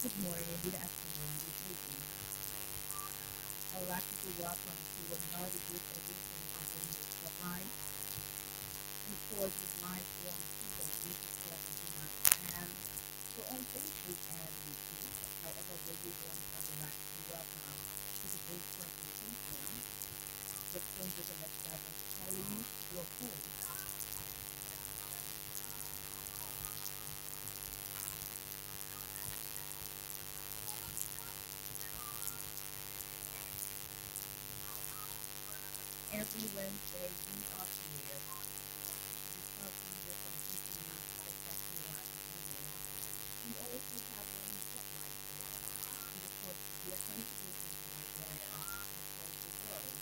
Good morning, good afternoon, good evening. I would like to welcome to another good edition of the News Spotlight. And of course, with my form Twitter, this is Clementine and we're on Facebook and YouTube. However, where you're joining, I would like to welcome to today's presentation. Let's go to the next level. Pauline, your host. Every Wednesday, we are here discussing different issues affecting Latin women. We also have women spotlighted to report their contribution to Nigeria and across the world.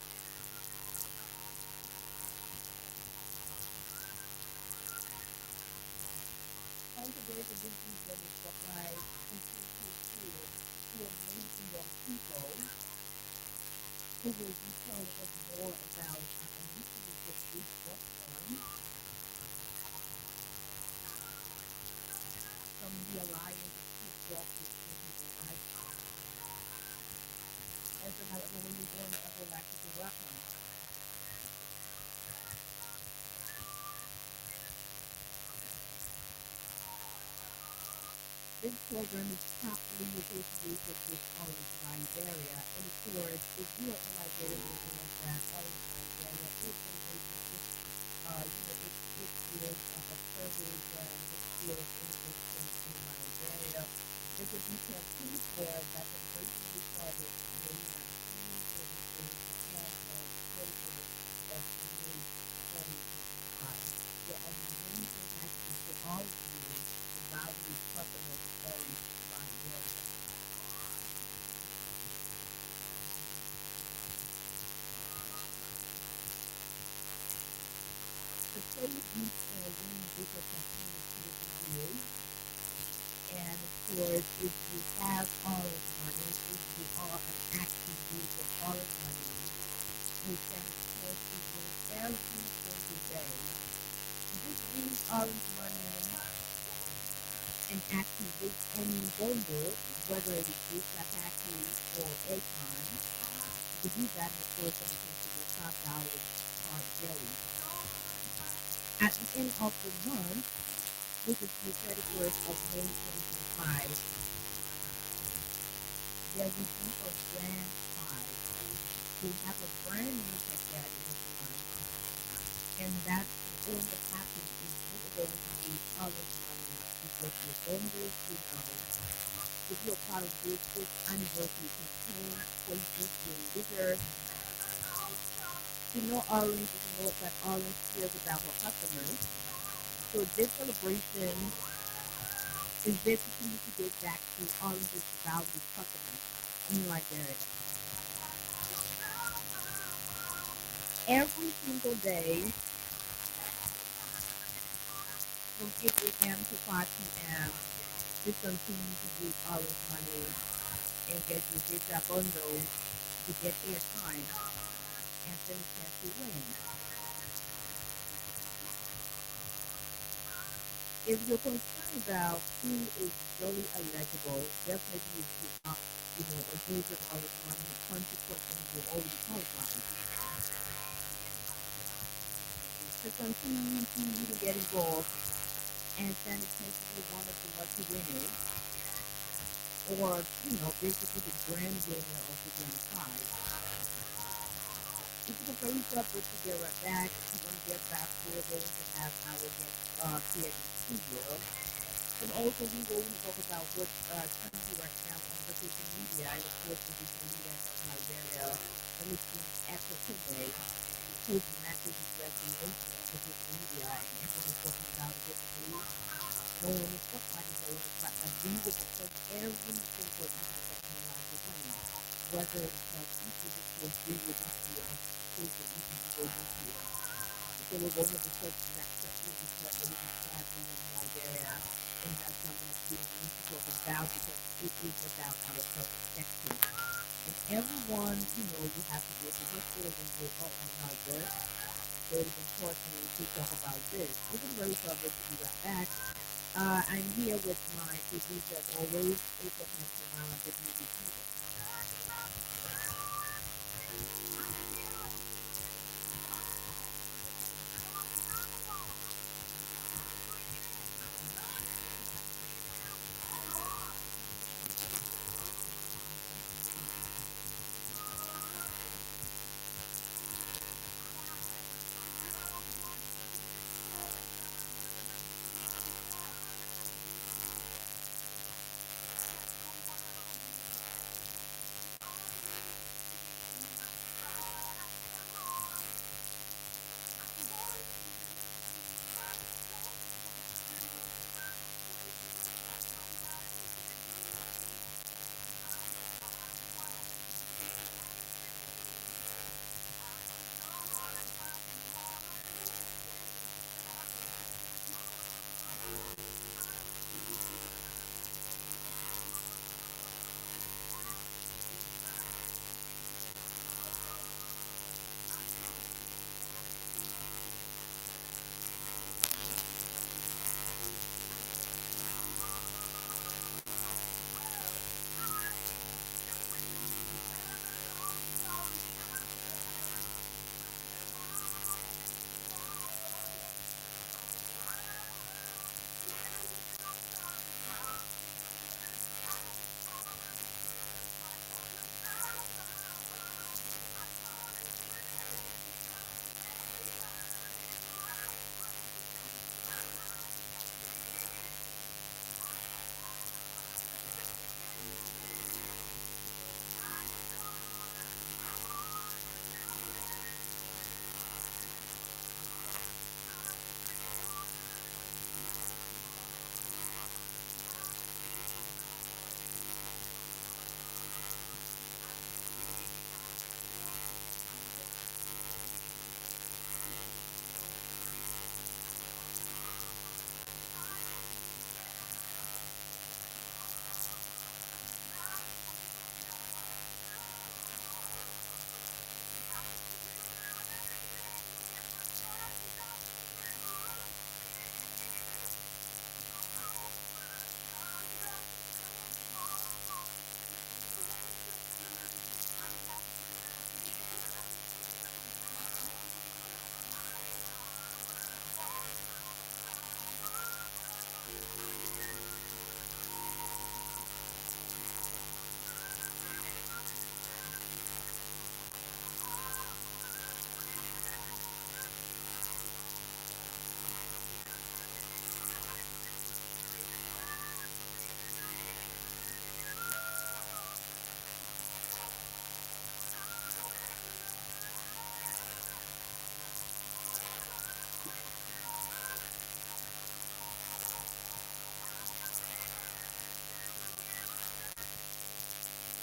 On today's edition of Women Spotlight, we take you through two amazing young people who will be telling us more about the initiatives that they've worked on from the Alliance of Chief Justice for Human Rights. And so now, when we go on, I would like to welcome. This program is properly associated with Orange, Nigeria. And of course, if you are in Nigeria, you know that Orange, Nigeria is celebrating its years of service and its years of innovation in Nigeria. There's a detailed piece where that celebration we started in May 19th and is going to end on the 31st of May 2025. There are amazing packages for all of you, the valued customers of Orange, Nigeria. The trade groups and winning bigger continues to review. And of course, if you have olive money, if you are an active user of olive money, you can of course be doing every single day. Just use olive money and activate any bundle, whether it is Visa package or Akon. You can do that, and of course, when it comes to your $5 card jelly. At the end of the month, which is the 31st of May 2025, there will be a grand prize. We have a brand new tech at the end of the month, and that's going to happen is you're going to use olive money because your vendors, if you're part of this anniversary campaign, Facebook doing bigger, Orange, that Orange cares about her customers. So this celebration is basically to get back to Orange's valued customers in Liberia. Every single day from 8 a.m. to 5 p.m., just continue to use Orange money and get your data bundle to get airtime and then a chance to win. If you're concerned about who is really eligible, definitely if you are, a user of Orange money, 100% will already qualify. To continue to get involved and send a chance to be one of the lucky winners, or basically the grand winner of the grand prize. If you can raise up, we'll get right back. We're going to get back. We're going to have our guest here in the studio. And also, we will talk about what's trendy right now on the social media. And of course, the social media of Nigeria, and it's been Echo today, whose message is resonating on the social media. And everyone is talking about it this week. No one is talking about it, no one is talking about it. We will discuss every single issue that can rise with women, whether it's issues, of course, we will be here. Social issues we will be here. So we're going to discuss that section because it is happening in Nigeria, and that's something that we need to talk about because it is about our perspective. And everyone, you have to go to hospital and go, oh, I'm not good. So it is important to talk about this. This is very covered to be right back. I'm here with my producer as always, Abraham Kamara, the beauty Peter.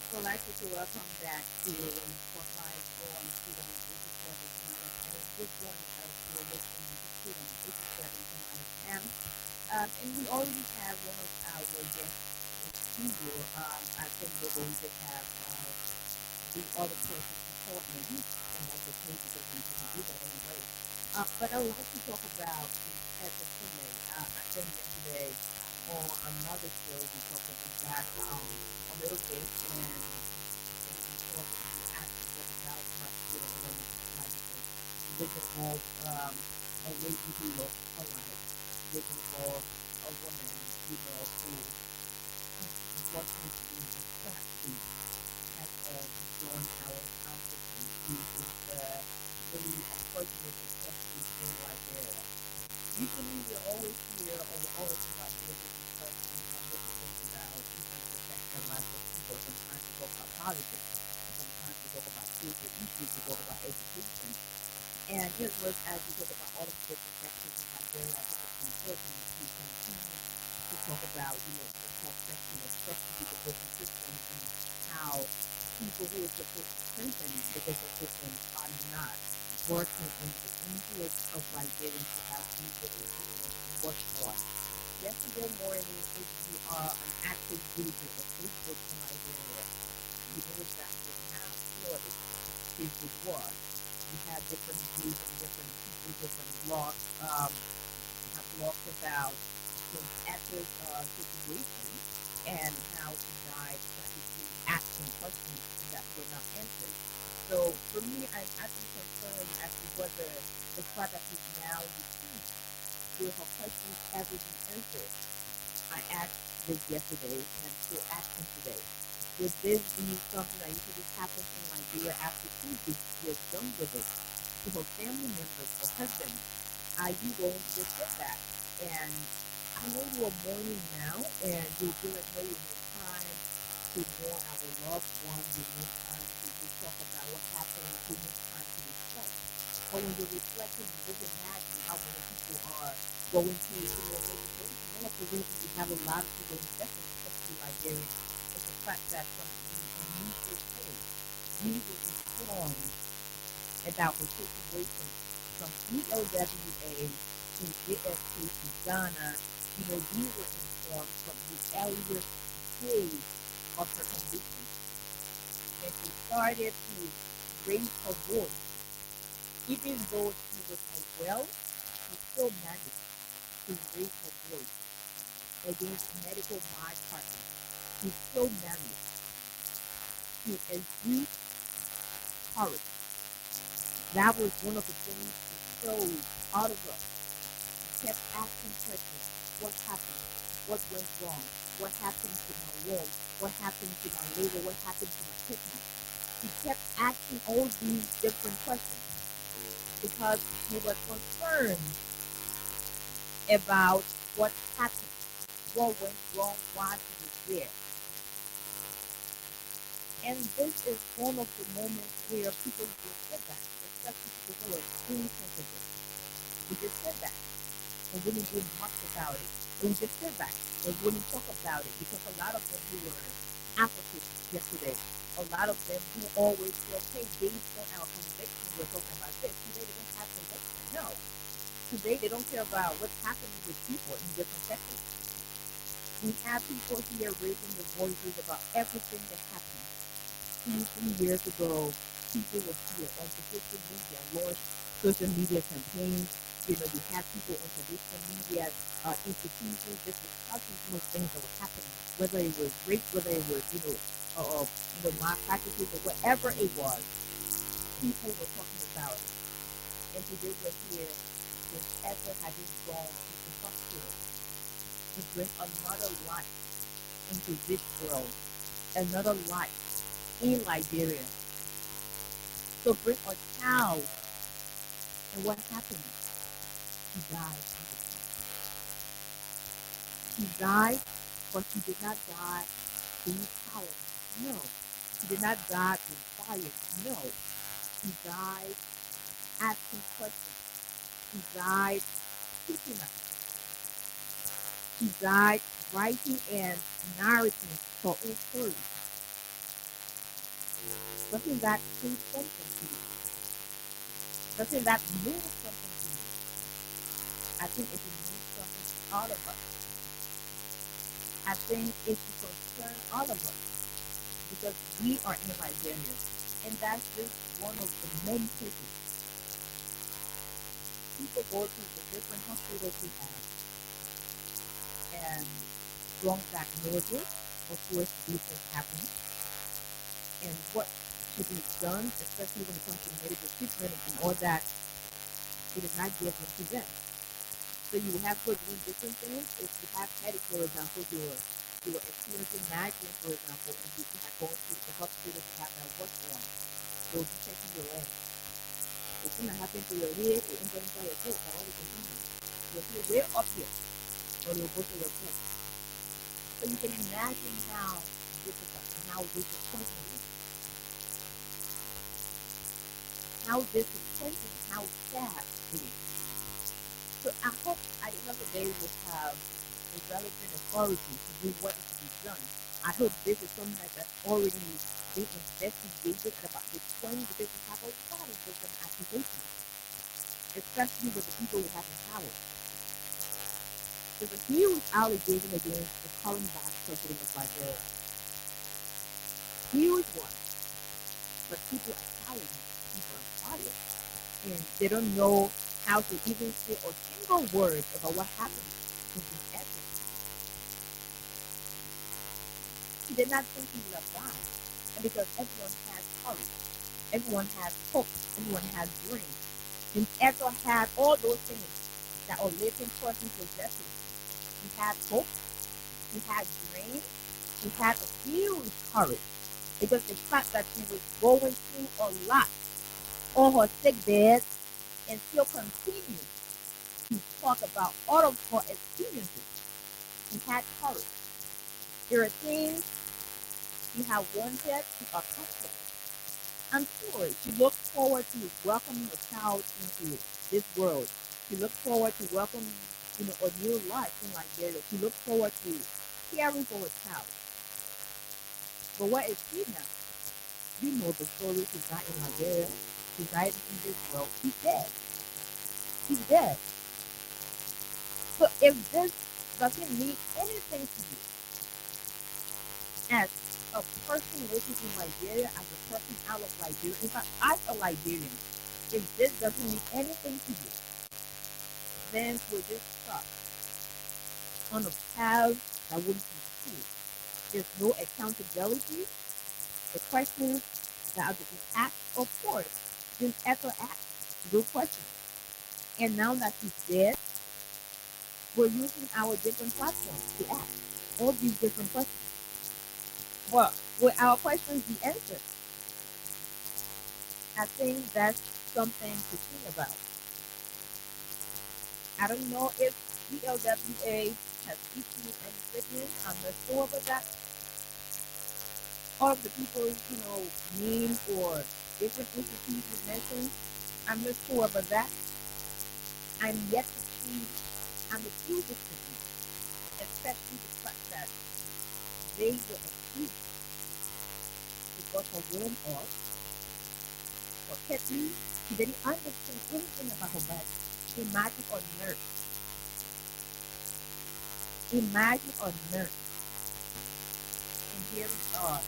So I'd like to welcome back to Spotlight on Freedom 87 tonight. And this one, as you're listening to Freedom 87 tonight, and we already have one of our guests in studio. I think we're going to have the other person support me, and that's okay because we didn't do that anyway. But I would like to talk about the episteme. I think yesterday on another show we talked about that a little bit, and we thought we actually talk about perhaps a little bit like this involves a lady who lost her life. This involves a woman, who unfortunately and sadly has joined our conference. He is really unfortunate, especially in Liberia. Usually we're always here or we're always in Liberia discussing different things about issues affecting the lives of people. Sometimes we talk about politics. Sometimes we talk about social issues. We talk about education. And just look as we talk about all of the different sectors in Liberia, I think it's important to continue to talk about, the health section, especially the prison system and how people who are supposed to strengthen the prison system are not working in the interest of Liberians to have these prison systems work on. Yesterday morning, if you are an active user of Facebook in Liberia, you know exactly how flooded Facebook was. We had different views and different people, different blogs, have blogged about Prince Edward's situation and how he died practically asking questions that were not answered. So for me, I'm actually concerned as to whether the fact that he's now deceased, will her questions ever be answered? I asked this yesterday and I'm still asking today. Would this be something that usually happens in Nigeria after two years done with it? To her family members, her husband, are you going to just sit back? And I know you are mourning now, and you feel like no, you need time to mourn our loved ones, you need time to just talk about what happened, you need time to reflect. But when you're reflecting, you just imagine how many people are going through similar situations. One of the reasons we have a lot of people in depression, especially Liberians, is the fact that from the initial stage, we were informed about the situation from ELWA to JSK to Ghana. We were informed from the earliest stage of her condition. And she started to raise her voice. Even though she was unwell, she still managed to raise her voice against medical malpractice. She still managed to exude courage. That was one of the things she showed all of us. She kept asking questions. What happened? What went wrong? What happened to my womb? What happened to my liver? What happened to my kidney? She kept asking all these different questions because she was concerned about what happened, what went wrong while she was there. And this is one of the moments where people will sit back, especially people who are extremely sensitive. We just sit back and wouldn't do much about it. And we just sit back and wouldn't talk about it because a lot of them who were advocates yesterday, a lot of them who always said, hey, based on our conviction, we're talking about this. Today they don't have conviction. No. Today they don't care about what's happening with people in different sectors. We have people here raising their voices about everything that happened 2-3 years ago. People were here on the social media, launched social media campaigns. We had people on traditional media institutions just discussing some of the things that were happening, whether it was rape, whether it was, malpractices or whatever it was. People were talking about it. And today we're here, this effort has been gone to the hospital to bring another life into this world, another life in Liberia. So bring a child, and what happened? She died. She died, but she did not die being powerless. No. She did not die being fired. No. She died asking questions. She died teaching us. She died writing and narrating her own story. Doesn't that say something to you? Doesn't that mean something to you? I think it should mean something to all of us. I think it should concern all of us because we are in Liberia, and that's just one of the many cases. People go to the different hospitals we have, and wrong diagnosis, of course, these things happen, and what should be done, especially when it comes to medical treatment and all that, it is not given to them. So you have to do different things. If you have headache, for example, you are experiencing migraine, for example, and you have gone to the hospital to have that work on, they'll be checking your own. If something happens to your head, it ain't going to your foot. Now, what is it doing? Your head way up here, or you'll go to your foot. So you can imagine how difficult and how disappointing it is. How disappointing, how sad it is. So I hope at the end of the day we'll have a relevant authority to do what is to be done. I hope this is something that's already been investigated at about this point because we have a lot of different accusations, especially with the people who have in power. There's a huge allegation against the current vice president of Liberia. Huge one. But people are silent. People are quiet. And they don't know how to even say a single word about what happened to this ethic. He did not think he would have died. And because everyone has courage, everyone has hope, everyone has dreams. And Ezra had all those things that a living person possesses. He had hope, he had dreams, he had a huge courage. Because the fact that he was going through a lot on her sick bed and still continued to talk about all of her experiences. He had courage. There are things he had wanted to accomplish. I'm sure she looked forward to welcoming a child into this world. She looked forward to welcoming, a new life in Liberia. She looked forward to caring for a child. But where is she now? You know the story. She's not in Liberia. She's not in this world. She's dead. She's dead. So if this doesn't mean anything to you, as a person living in Liberia, as a person out of Liberia, in fact, as a Liberian, if this doesn't mean anything to you, then we're just stuck on a path that wouldn't be true. There's no accountability. The questions that are to be asked, of course, just echo asked good questions. And now that he's dead, we're using our different platforms to ask all these different questions. But will our questions be answered? I think that's something to think about. I don't know if ELWA has issued any statements. I'm not sure about that. All of the people, named or different institutions mentioned, I'm not sure about that. I'm yet to see, I'm a few different, especially the fact that they were accused because of warm off or kidney. She didn't understand anything about her body. Imagine a nurse. Imagine a nurse. And here we are.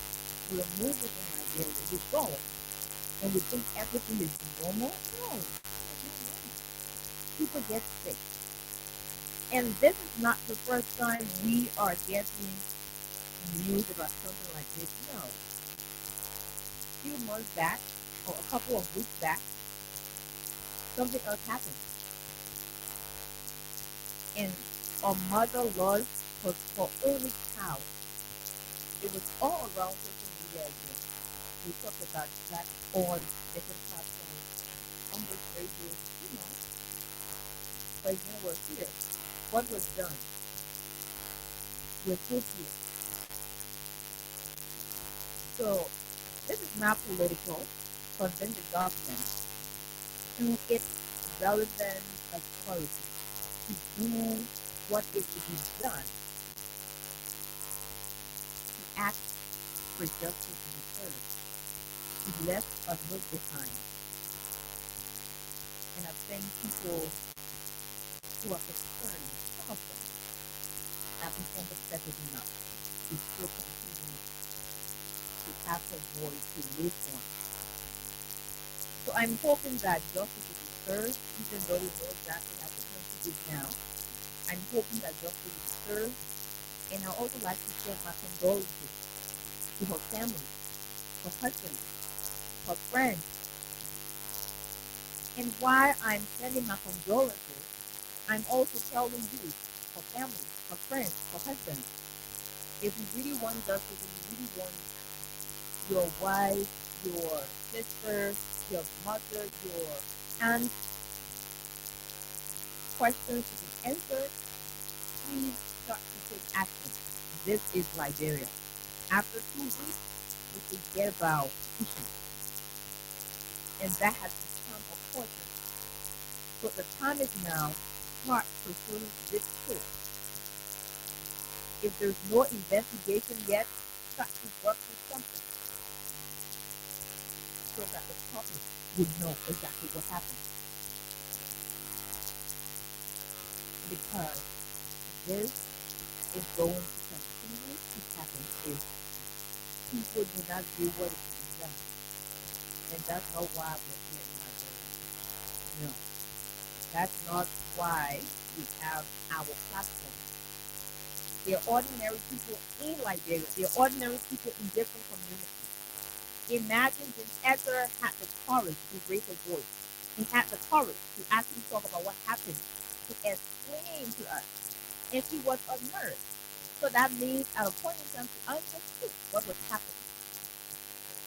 We're moving in Nigeria. We go. And we think everything is normal. No, it's not normal. People get sick. And this is not the first time we are getting news about something like this. No. A few months back, or a couple of weeks back, something else happened. And a mother lost her only child. It was all around social media again. We talked about that on different platforms, on this radio, but again, we're here. What was done? We're still here. So, this is not political, but then the government, through its relevant authority, to do what is to be done, to act for justice to be served, to left a note behind. And I think people who are concerned, some of them, have been empathetic enough to still continue to have a voice to live on. So I'm hoping that justice will be served, even though we know exactly how the country is now. I'm hoping that justice will be served. And I also like to share my condolences to her family, her husband, her friends. And while I'm sending my condolences, I'm also telling you, her family, her friends, her husband, if you really want justice, if you really want your wife, your sister, your mother, your aunt questions to be answered, please start to take action. This is Liberia. After 2 weeks, we forget about pushing. And that has become a culture. So the time is now start pursuing this truth. If there's no investigation yet, start to work with something so that the public would know exactly what happened. Because this is going to continue to happen if people do not do what is to be done. And that's not why we're here in Nigeria. No. That's not why we have our platform. They're ordinary people in Liberia. They're ordinary people in different communities. Imagine if Edgar had the courage to raise a voice. He had the courage to actually talk about what happened, to explain to us. And he was unnerved. So that means at a point in time, he understood what was happening.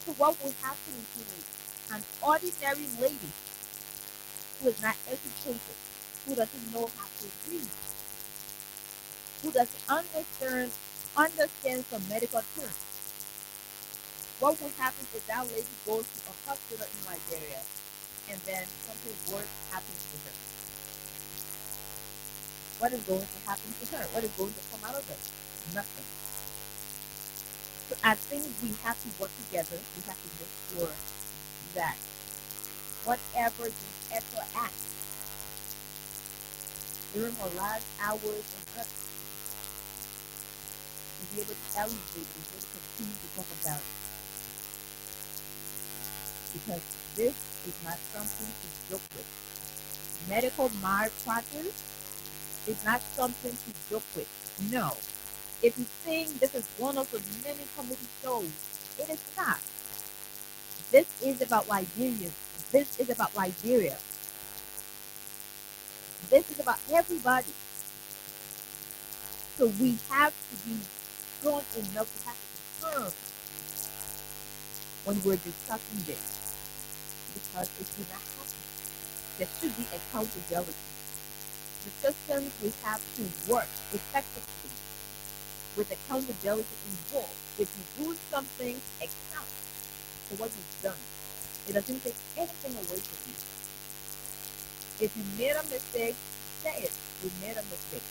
So what would happen to an ordinary lady who is not educated, who doesn't know how to read, who doesn't understand some medical terms? What would happen if that lady goes to a hospital in Liberia and then something worse happens to her? What is going to happen to her? What is going to come out of it? Nothing. So I think we have to work together. We have to make sure that whatever the ethical act during her last hours on earth, to be able to elevate, to be able to continue to talk about it. Because this is not something to joke with. Medical malpractice is not something to joke with. No. If you think this is one of the many comedy shows, it is not. This is about Liberians. This is about Liberia. This is about everybody. So we have to be strong enough to have to be firm when we're discussing this. Because it will not happen. There should be accountability. The systems we have to work effectively with accountability involved. If you do something, account for what you've done. It doesn't take anything away from you. If you made a mistake, say it. You made a mistake.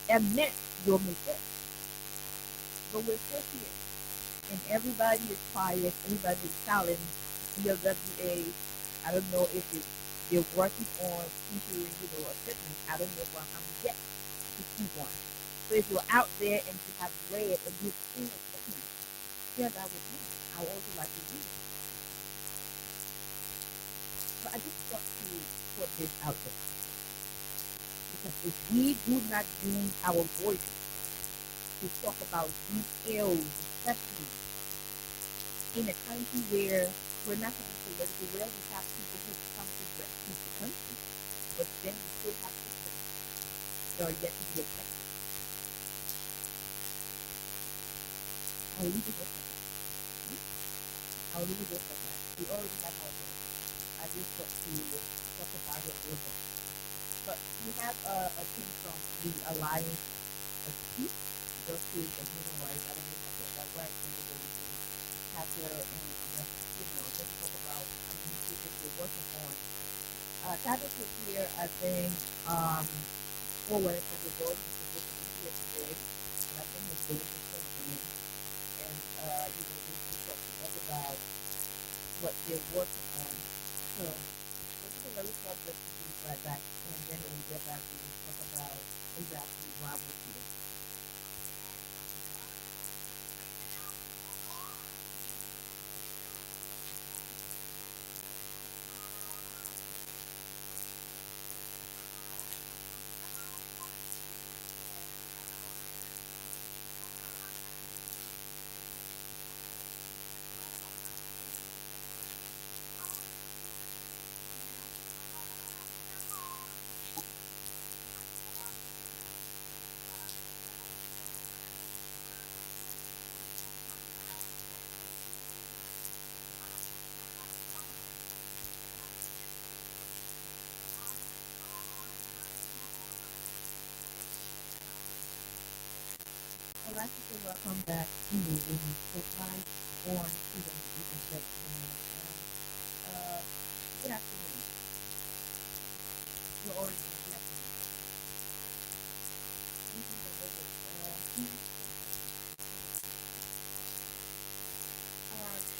Admit your mistake. But we're still here. And everybody is quiet. Everybody is silent. DLWA, I don't know if they're working on issuing, a fitness. I don't know, but I'm yet to see one. So if you're out there and you have read and you've seen a fitness, share that with me. I would also like to read it. So I just want to put this out there. Because if we do not use our voice to talk about these ills, especially in a country where we're not going to be political, where we have people who come to rescue the country, but then we still have systems that are yet to be effective. I'll leave it just like that. I'll leave it just like that. We already have our voice. I just got to talk about it a little bit. But we have a team from the Alliance of Peace, Justice and Human Rights. I don't know if I got that right. And then we can capture and just talk about initiatives we're working on. Tabitha was here, I think, forward for the board was here today. And I think his days are coming in. And, just to talk to us about what they're working on. So, this is another subject to be right back. And then we'll get back to talk about exactly why we're here. I'd like to say welcome back to Women's Spotlight on Freedom Music Section. Uh, good afternoon. You're already good afternoon. This is a little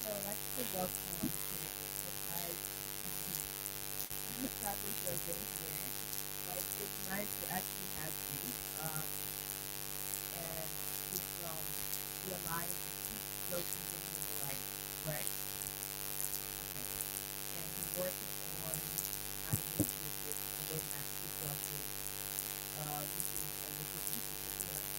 so I'd like to say welcome to Women's Spotlight. Travis, you're again here. Like, it's nice to actually have you. And he's from the Alliance of Peace, Justice and Human Rights, right? Okay. And he's working on an initiative to promote mass justice. This is a local initiative here.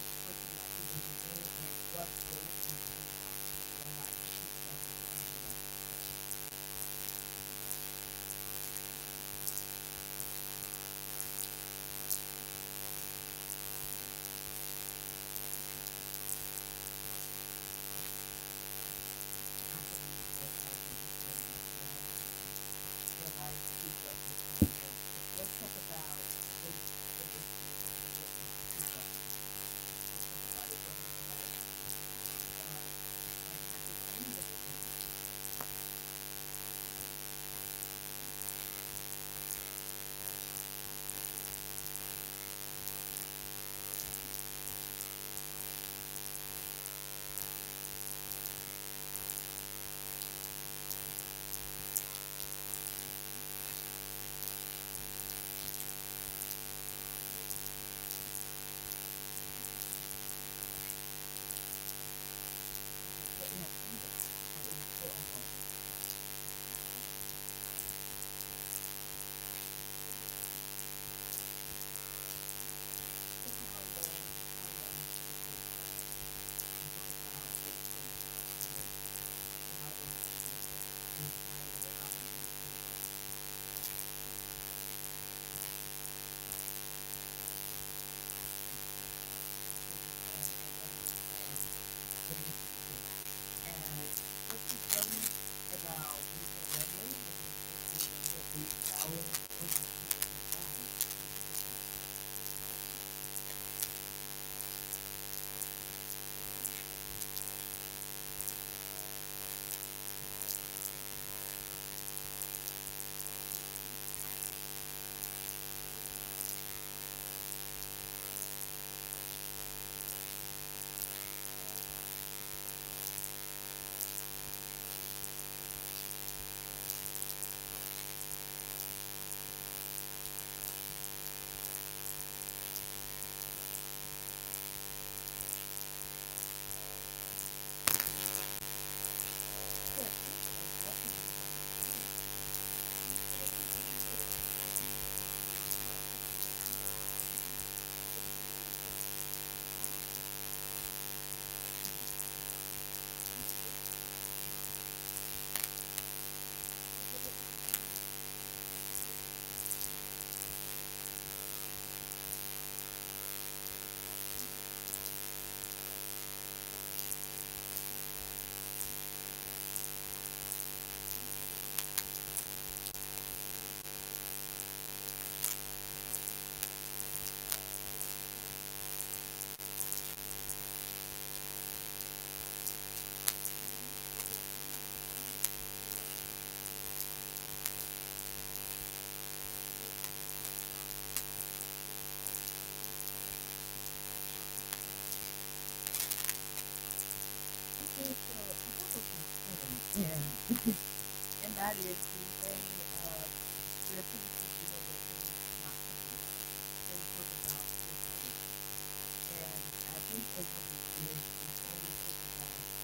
and that is the way creativity, when things not to do. So we talk about creativity. And I think as women is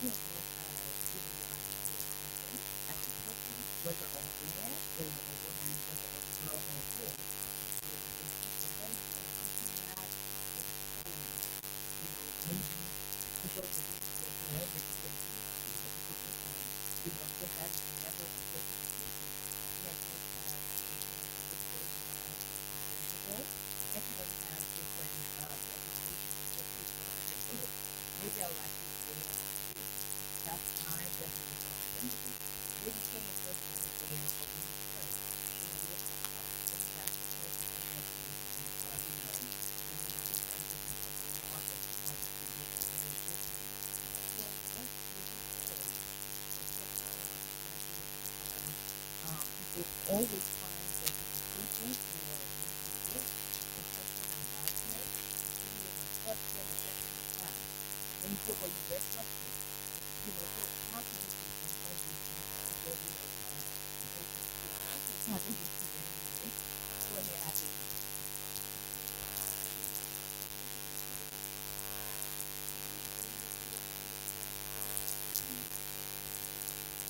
we've always talked about children as giving you ideas for things as a person, whether a man or a woman, whether a girl or a boy, is creating things people. But again, you cannot expand, maybe to go to read your however creativity is because listen, because that is never the justification. Yes, different literary minds and different principles, and you're going to have different definitions of what you consider good. Maybe I like to wear a suit. That's my definition of identity. Maybe someone else want to wear a mini skirt or wear a top. Maybe that's their personal definition of, being independent and being an artist. And others could look very different. So what would you say, especially as we live in a time, people always find justification for making it, especially in our lives today. You see me in a sweatshirt, especially in class. And you say, well, you wear sweatshirts. So how can we prevent all these things together of breaking creativity? It's not going to be today anyway. Go ahead, Adeline.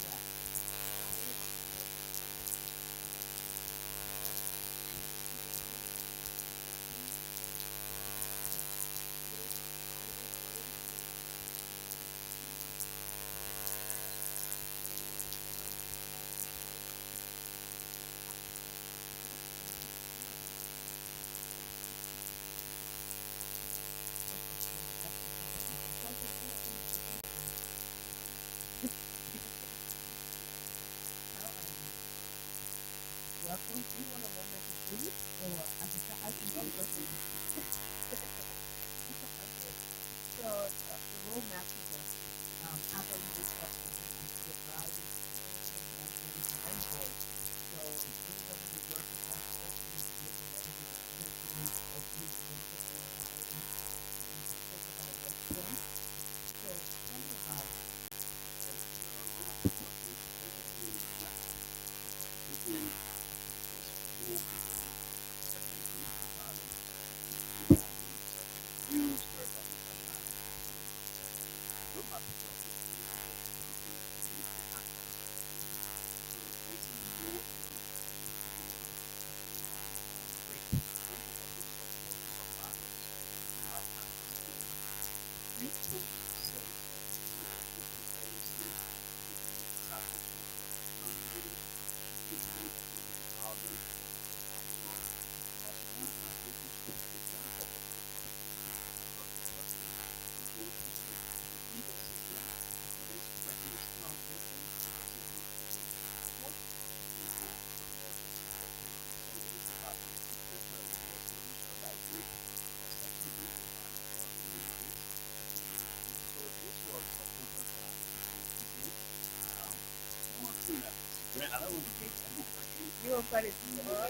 Yeah. Interesting. That's interesting. And something else we need to think about. How are you? Welcome. Do you want a moment to breathe? Or I can keep listening. Okay. So the roadmap to justice. I believe this question is your values and thinking, boundaries, and end goals. So when you're working on something you're creating, whether it is creative or creating mental environment, and you think about what's point. So tell me about it. You want credit too, huh?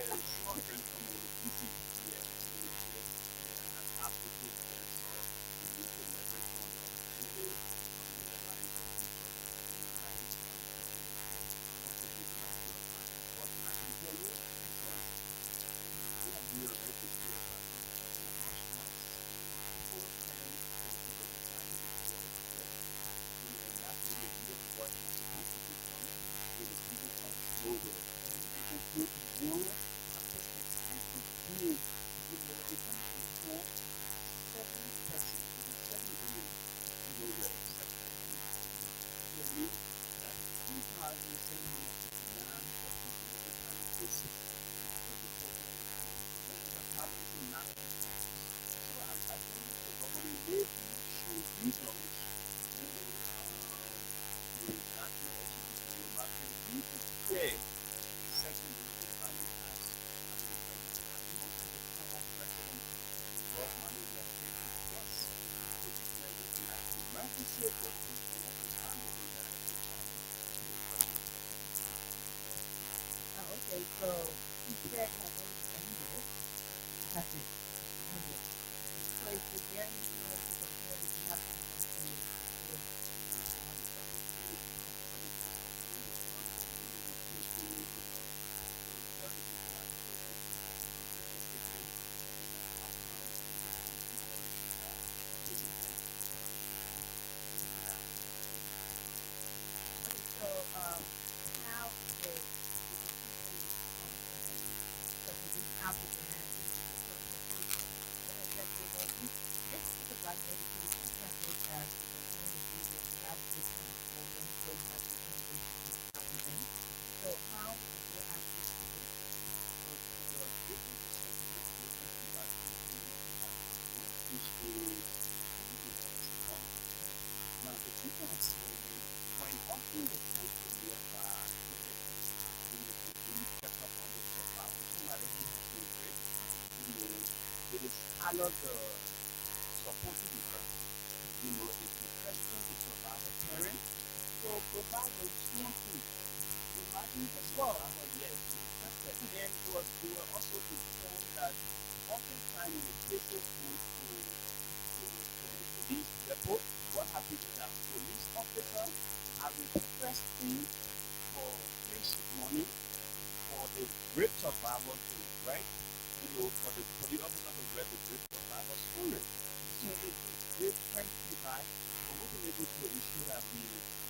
of the supporting work, is requesting the survivor parent to provide those small things. Imagine the survivor, yes, he requested. And we were also informed that oftentimes when the cases go to the police depot, what happens is that police officers are requesting for friendship money for the rape survivor to write, for the officer to write the rape survivor story. So they do great friendship back, but we've been able to ensure that we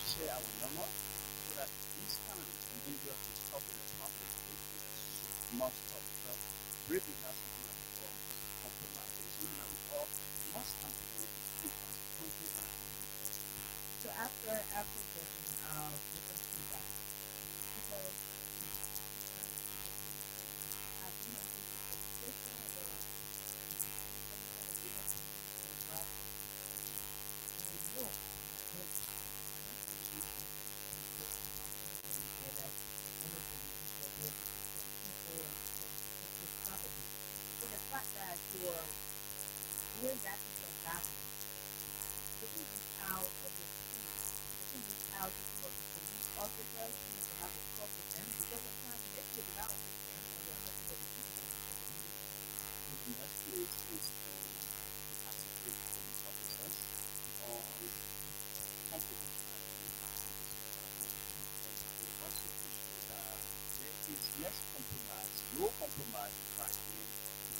share our number so that these kind of behavior is stopped in the public. It must stop because rape is not something that we all must compromise. It's something that we all must come together to fix as a country and as a people. So after getting different feedback, because sometimes people say, I've been on this police station or some kind of been on the survivor, and they know look, I'm not going to use this and put my mouth anybody there that any police are there to protect people and to take property. So the fact that you're doing that to your family, taking this out of your street, taking this out to some of the police officers, to have a talk with them, because sometimes maybe they do not understand or they're not able to reach them because of who they are. So the next place is to articulate police officers on confidence management activities of travel. And we also ensure that there is less compromise, no compromise in fact in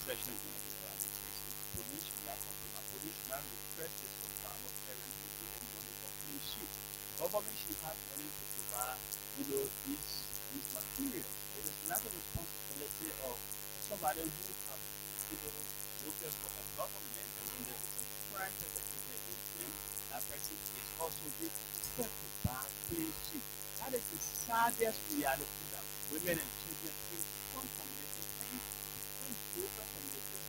protection of individual cases. Police should not compromise. Police should not request the survivor parent to give them money for clean sheet. Government should have money to provide, these materials. It is not the responsibility of somebody who have, voted for a government and when there is a crime perpetrated against them, that person is also requested to buy clean sheet. That is the saddest reality that women and children in some communities and in different communities.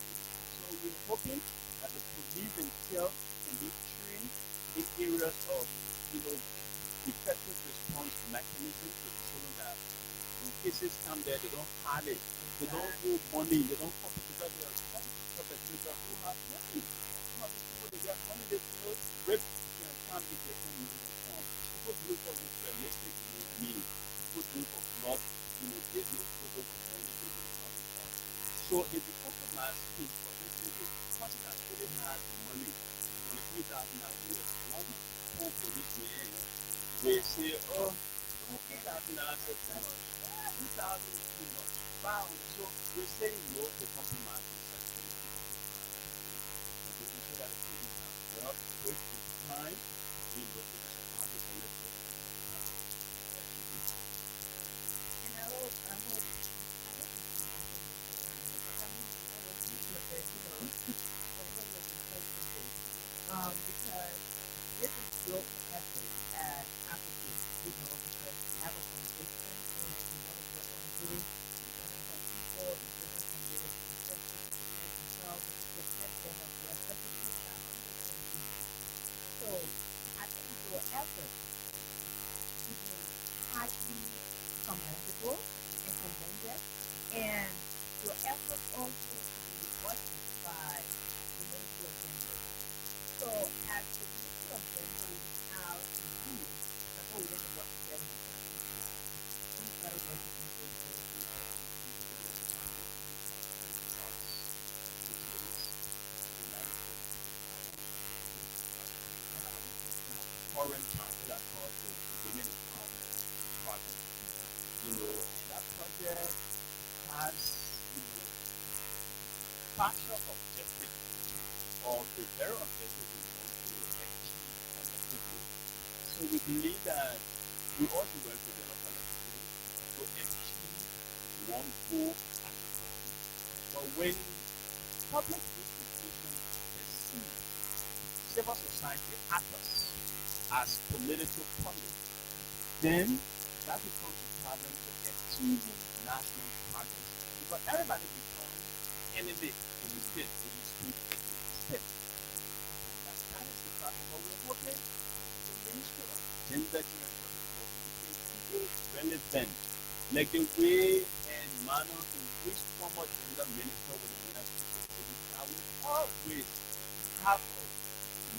So we're hoping that the police themselves can be trained in areas of, effective response mechanisms to ensure that when cases come there, they don't hide it. They don't hold money. They don't come because there are some perpetrators who have money. Some of these people, they get money, they rape can be different means and form. People do it for this realistic means. People do it for blood, business, people for money, business, nothing else. So if the compromise is, for instance, if person that really has money, $23,000 a year, one poor policeman will say, oh, $3,000 is too much. 2,000 is too much. Wow. So we're saying no to compromise in such cases. And to ensure that the police have well quick time, to the survivors and let them And I hope this is information because I mean, I always look at, whenever we're discussing this, because this is your own effort as advocates, because we have a conviction and we want to work on this. We want to help people in different communities, especially to protect themselves and to protect them as well, especially kids that are under 21. So I think your effort is highly commendable and commended, and your effort also to be watched by the Ministry of Gender. So as the Ministry of Gender reach out to you, like, oh, we didn't work together in partnership, we started working on this Ministry of Justice and foreign country that called the Women Empowerment Project. And that project has, partial objectives or the very objective we want to achieve collectively. So we believe that we ought to work together collectively to achieve one goal at a time. But when public institutions perceive civil society actors as political pundits, then that becomes a problem to achieving national targets. Because everybody becomes enemy in the state, in the street, in the state. That is the problem. But we're hoping the Ministry of Gender can keep relevant, like the way and manner in which former gender minister with the ministry of always have a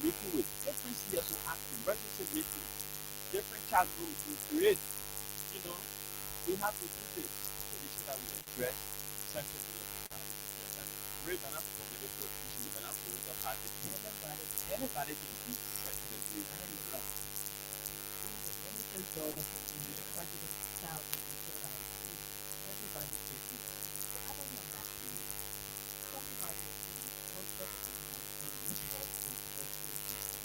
meeting with different CSO acting, emergency meeting, different chat rooms we create. You know, we have to do this to make sure that we address sexual development challenges. And rape and alcohol medical issues and alcohol habits. Anybody can be sexually abused. Any girl that can be president, child, and like everybody should be. So I don't know that. Tell me about your opinion. What's your opinion on being involved in associations?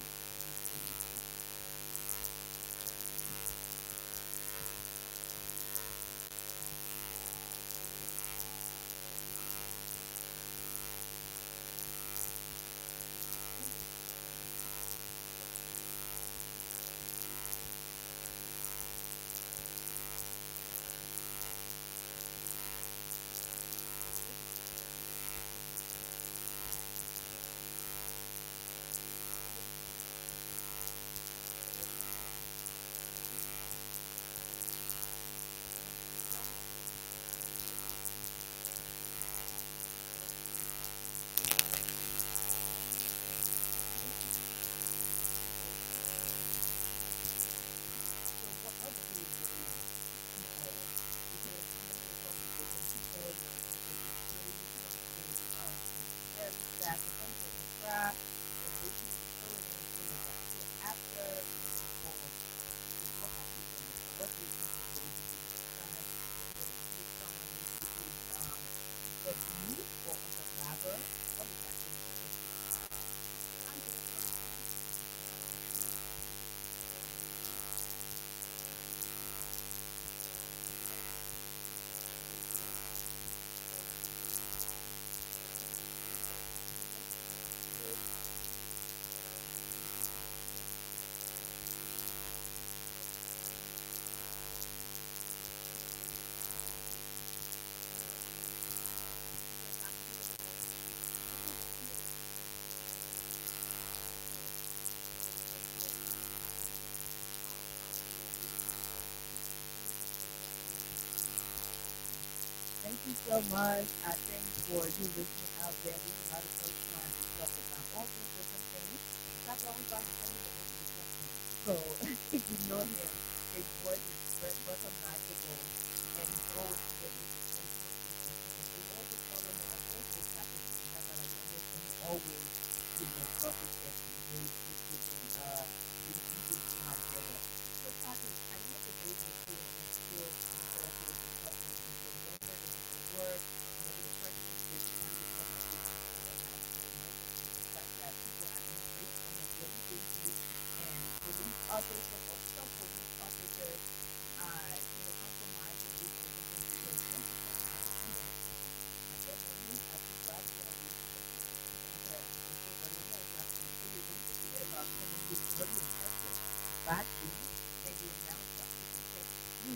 So what do you really people? Because you know you're talking to different people, very sad, but some people cry, and they can throw it in things like that. So after or what have you done? What do you think is the time to meet someone which is abuse or a survivor? What is that thing? Thank you so much. I thank for you listening out there. We know how to coach trying to talk about all these different things. That's always like to tell you that this is something. So if you know him, his voice is recognizable and he's always here with his and you also follow him on Facebook, Captain Chaka, like he always, broadcast that he is giving you know how to get it. So Captain, I know the days were still and still therapy is helping people younger, they need to work, maybe the president is trying to come up with the fact that people are increased on a daily basis and police officers or some police officers are, compromising these positions because some people are not here. And then when you have to grab your because everybody knows that we don't forget about someone who's very effective badly and you now start to protect you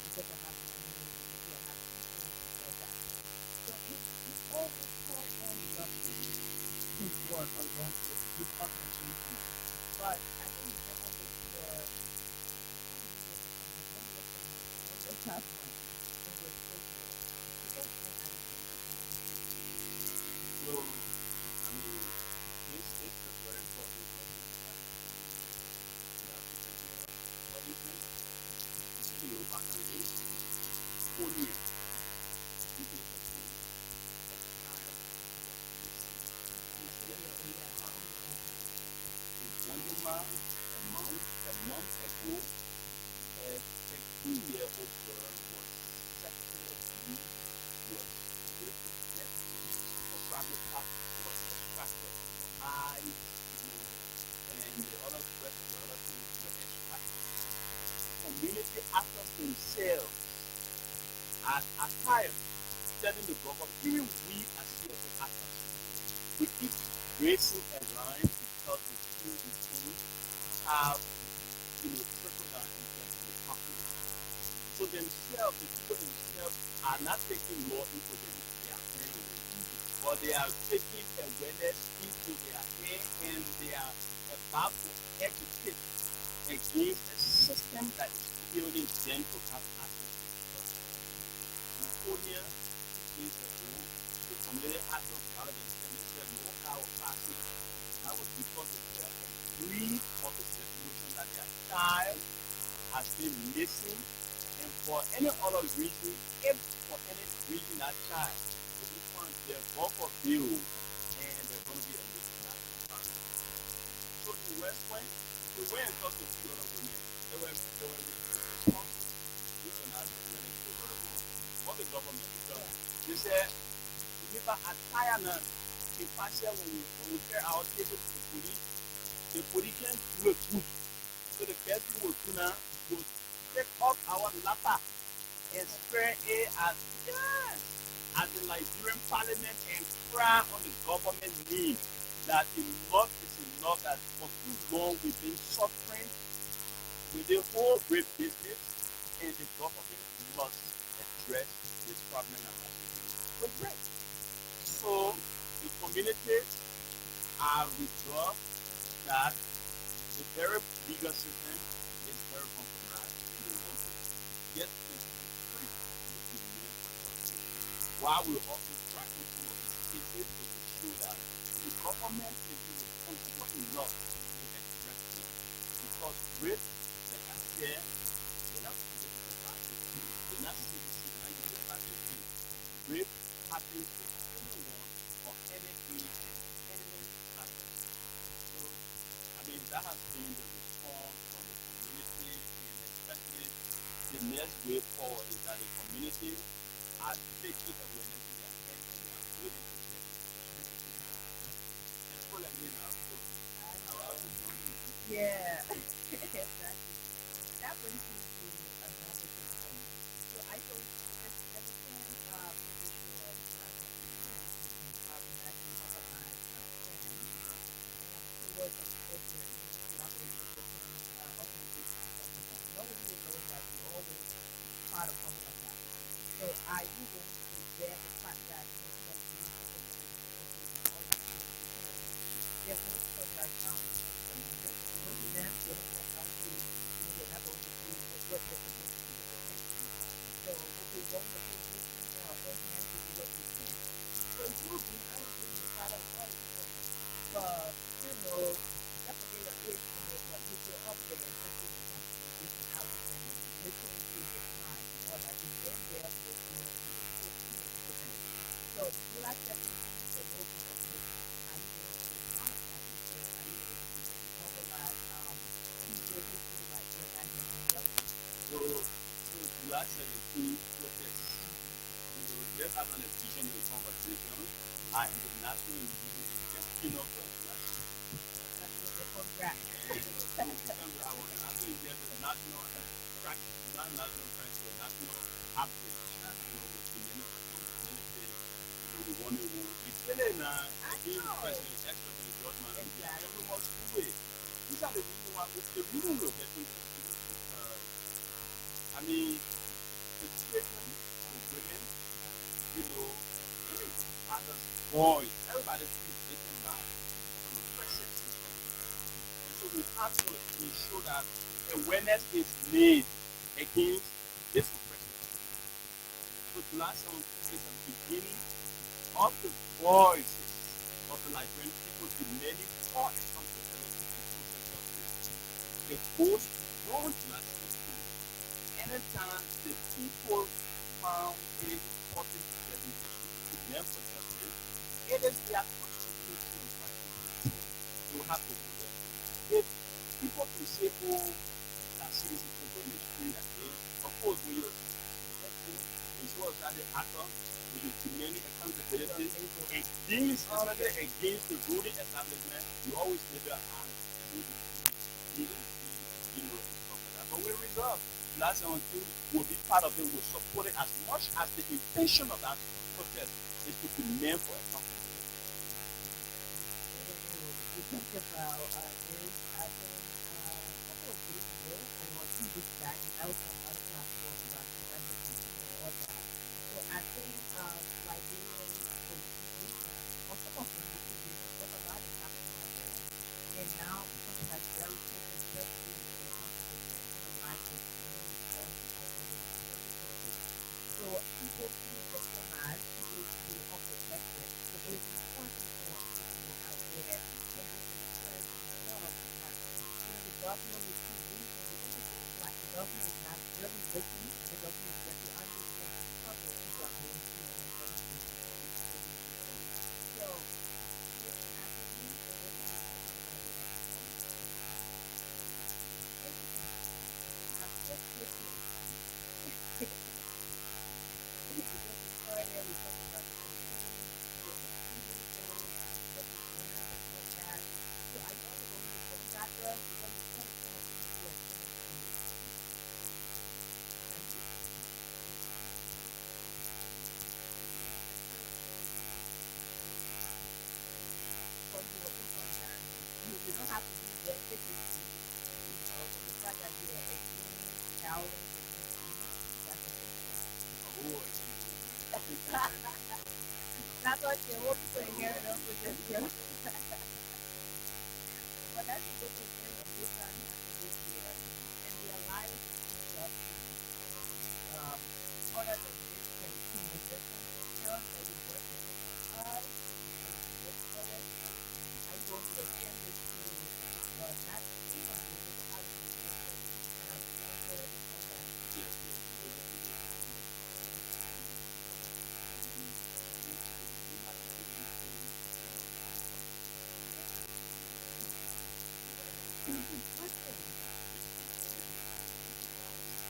because I have money and maybe I have influence and all that. So it's always called on government to work along with this organization. But I think it's always for when you have money and we're still here. So that's what I So, I mean, this is very important question that we have to take care of. For instance, back in the days, polio, people used to say a child was missing. A gentleman, a month ago, a 13-year-old girl was sexually abused, was raped to death, or probably was extracted from her eyes, and the other rest of the other things were extracted. Community actors themselves are tired telling the government, even we as CSO actors, we keep racing a line because we feel we don't have, trickle down in terms of the population. So themselves, the people themselves are not taking law into their hands, but they are taking awareness into their head and they are about to educate against a system that is killing them to have access to justice. Euphonia is a rule. The community actors rather than said, no, I grieve of the situation that their child has been missing, and for any other reason, if for any reason that child will be found there both of you, and there's going to be a mismatch family. So in West Point, we went and talked to a few other women. They were responsible. These are not the what the government is doing. They said, if I attire now, if I say when we carry our table to the police can do a good. So the person will do now will take off our laptop and spread it as yes, as the Nigerian parliament and cry on the government need that enough is enough, that for too long we've been suffering with the whole rape business, and the government must address this problem that has to do with rape. So the communities are withdraw that the very legal system is very compromised, and they want to get into the street with the men for justice. While we're also tracking some of these cases to show that the government is responsible enough to address this. Because rape, like I said, they're not political parties, they're not CDC, they're not even parties. Rape happens to anyone of any age and any status. So, I mean, that has been the response from the community, and especially the next way forward is that the community are taking awareness in their head, and they are willing to get into the street. And people like me now, so I was Yeah, exactly. That brings me to another concern. So I know as a parent, people should not have experiences in problematic organized crime, and I'm sure that if you're in collaboration with different organizations and something like that, knowing you know that you always try to something like that. So are you going to bear the fact that some of these organizations or organizations they're going to set that boundaries for them because according to them, they don't have boundaries. They're not going to do what they're supposed to do to protect you. So what they don't put business or their hands to do what they can. So you being honestly the side of authority but that's a bit of age for me, but if you're up there, especially when it comes to different houses and listening to the crime and all that, you've been there for over 14 years with them. So July 17th, there will be a prison. Are you going to honor that? Because are you going to mobilize people who feel like they're not getting justice? so July 17th protest. Mm-hmm. Let's have an efficient conversation. International youth can clean up for July 17th. Absolutely, congrats. And so I think there's a national track, not national track, but national update. Uh-huh. With the benefit, the one who we still in I being know. president, ex-president George Mann, and we Exactly. must do it. These are the reason why the reason we're getting this because I mean the children, the women, even the fathers, boys, everybody feels taken by an oppressive system. And so we have to ensure that awareness is made against this oppressive system. So July 17th is the beginning of the voices of the Nigerian people demanding for accountability and social justice. The vote beyond July 17th. Anytime the people found it important to get into the street to demand for justice, it is their constitutional right to do so. You have to do that. If people can say, oh, that citizens will go in the street and say, of course, when you're electing, ensure that the actor will be demanding accountability against the ruling establishment, you always need to have DNC, and stuff like that. But we reserve. Last 17 will be part of it, will support it as much as the intention of that protest is to demand for accountability. We talked about this, I think, a couple of days ago or 2 weeks back, and that was on another platform about congratulations and all that. So I think Liberians for 2 reasons, or some of them for 2 reasons, because a lot is happening out there. And now something that's very crucial, especially when it comes to protecting the lives of civilians, law enforcement, is very crucial. So people feel victimized, people feel unprotected. So it is important for people out there to have the courage themselves to governor with two reasons. Because it seems like the governor is not really listening, and the governor is very understand the struggle people are going through in their daily basis. So, as for me, the government is not talking about it at all. Everything. Just listening. Because we started, we talking about different things, different experiences, what we learned and all that. So I know we're going to be going back there because it's going to some of things we are finished with. From you were from there. You don't have to be there physically, but the fact that you are experiencing challenge and new things, that's a good thing. Oh, I see. That's what you hope for hearing us with this year. But that's a good thing hearing of this time happening this year. And the alliance of Peace Justice, um, other than this campaign, is there something else that you're working with us that we can look forward? Are you going to extend this to a particular, not even local, but out of the local kind of sponsors and all that? Yes, yes, we're going to be extending it and we have to put in place Good thing. the sponsorship system that really helps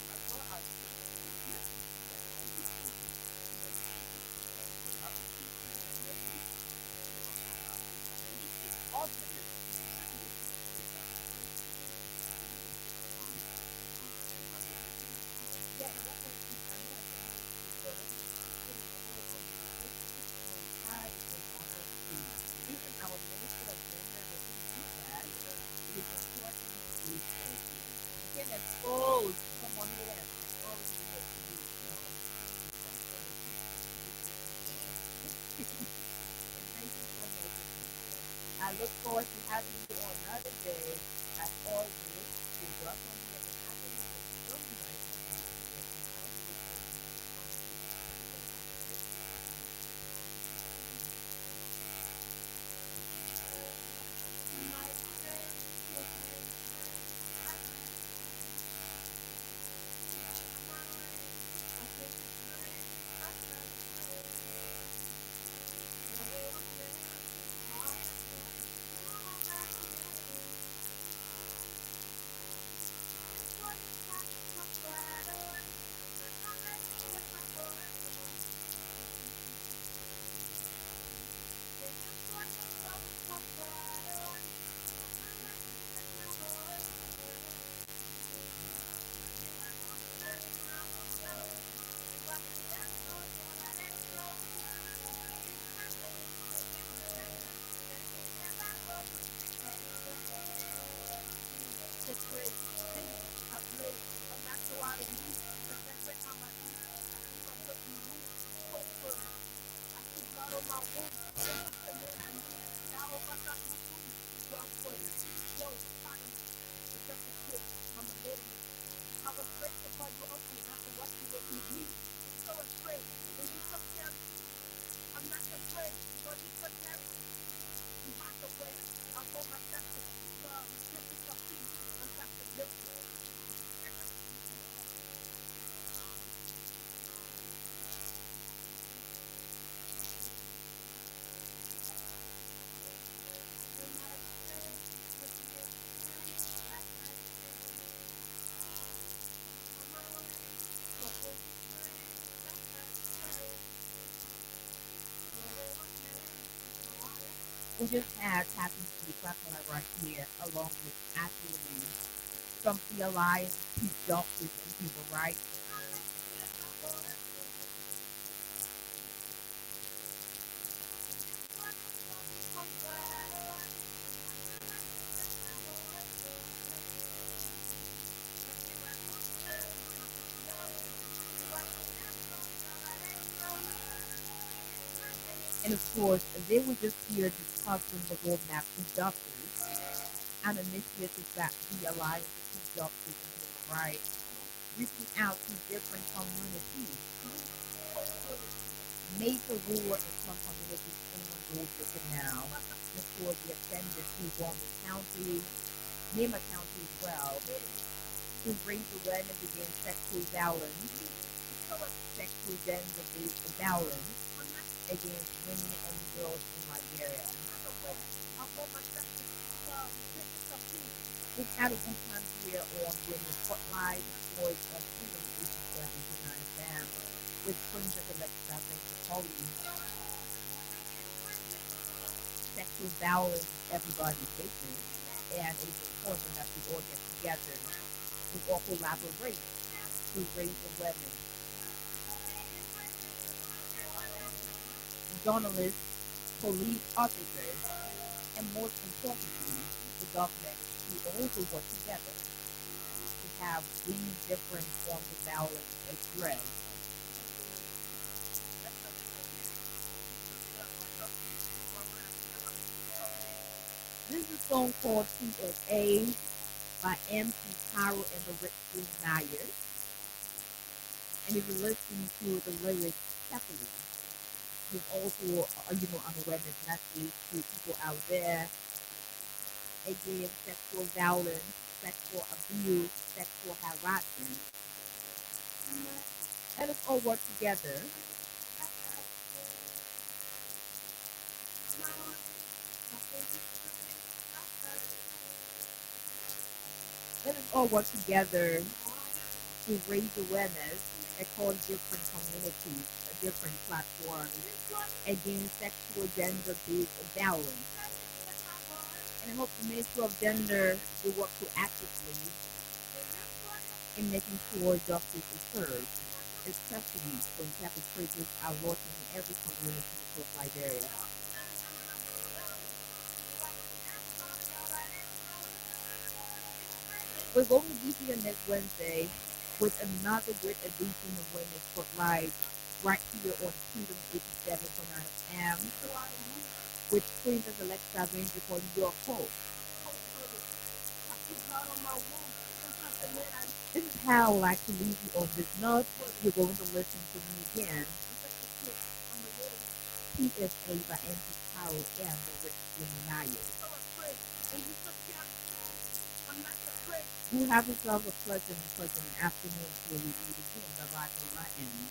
as well as yes, on this own, like we have a big network. We also have a community. Awesome. Yes, same with so everybody getting Yeah, and what makes it, I know I can hear you, but what makes it really cool for me is this coincides with diversity. Even our ministry of gender doesn't do that. It is important to do so. You can expose someone who has already been abused in our communities and everything. And thank you so much, Anisha. I look forward to having you on another day. As always, you're welcome here. And I think it was really nice having you here. And I also look forward to having conversations with you when I'm ready. My friend, your friend, my friend, my friend, my favorite friend, my friend, the great thing of late, of not so out of me, the sacred on my feet, I see my broken roof, hope for it. I see blood on my wounds, this is the man I need. Now if I got my food, God for it. Yo, pardon me, the simple truth, I'm a little bit. I was great to call you uncle after what you did to me. I'm so afraid, when you took care of me, I'm not afraid, but you took care of me. You have to wait, I'll go my second, this is the peace, I'm back to business. We just had Happy Street Clapper right here, along with actually from the Alliance of Peace Justice and Human Rights. And of course, they were just here discussing the roadmap to justice and initiatives that the Alliance of Peace Justice and Human Rights reaching out to different communities, major rural and slum communities in schools looking now. Make sure the attendance to Warren County, Nema County as well, to raise awareness against sexual violence, sexual gender-based violence against women and girls in Liberia. This had a good time here on Women's Spotlight, was on Freedom 87 FM with Princess Alexa Benji. Sexual violence is everybody's business, and it is important that we all get together, we all collaborate to raise awareness. Journalists, police officers, and most importantly, the government to also work together to have these different forms of violence addressed. This is a song called PSA by MC Caro and the Rich Green Myers. And if you listen to the lyrics carefully, there's also, an awareness message to people out there against sexual violence, sexual abuse, sexual harassment. Let us all work together. Let us all work together to raise awareness across different communities, different platforms against sexual gender-based violence. And I hope the Ministry of Gender will work proactively in making sure justice is served, especially when perpetrators are working in every community across Liberia. We're going to be here next Wednesday with another great edition of Women's Spotlight right here on Freedom 87.9 FM with Princess Alexa Benji for your host. This is how I would like to leave you on this note. You're going to listen to me again. PSA by MC Caro and the Rich Green Myers. You have yourself a pleasant afternoon till we meet again. Bye bye from my end.